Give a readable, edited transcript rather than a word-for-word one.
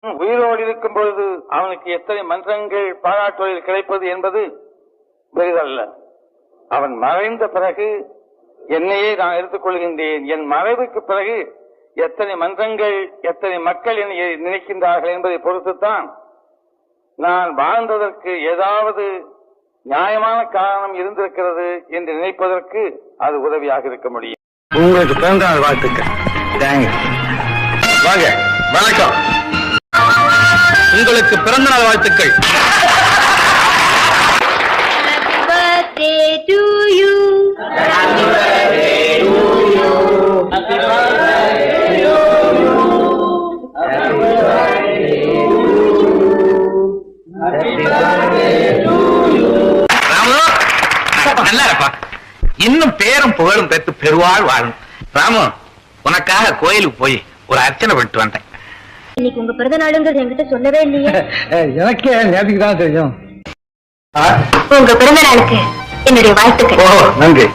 உயிரோடு இருக்கும் பொழுது அவனுக்கு எத்தனை மன்றங்கள் பாராட்டுவதில் கிடைப்பது என்பது பெரிதல்ல. அவன் மறைந்த பிறகு என்னையே நான் எடுத்துக் கொள்கின்றேன். என் மறைவுக்கு பிறகு எத்தனை மன்றங்கள், எத்தனை மக்கள் என்னை நினைக்கின்றார்கள் என்பதை பொறுத்துத்தான் நான் வாழ்ந்ததற்கு ஏதாவது நியாயமான காரணம் இருந்திருக்கிறது என்று நினைப்பதற்கு அது உதவியாக இருக்க முடியும். உங்களுக்கு பிறந்தநாள் வாழ்த்துக்கள். வாங்க, வணக்கம். உங்களுக்கு பிறந்தநாள் வாழ்த்துக்கள். நல்லா இருப்பா. இன்னும் பேரும் புகழும் பெற்று பெருவாள் வாழும். ராமு, உனக்காக கோயிலுக்கு போய் ஒரு அர்ச்சனை பண்ணிட்டு வந்தேன். இன்னைக்கு உங்க பிறந்த நாளுங்கிறது என்கிட்ட சொல்லவே இல்லையே. எனக்கே நேற்றுக்கு தான் தெரியும். உங்க பிறந்த நாளுக்கு என்னுடைய வாழ்த்துக்கள். ஓ, நன்றி.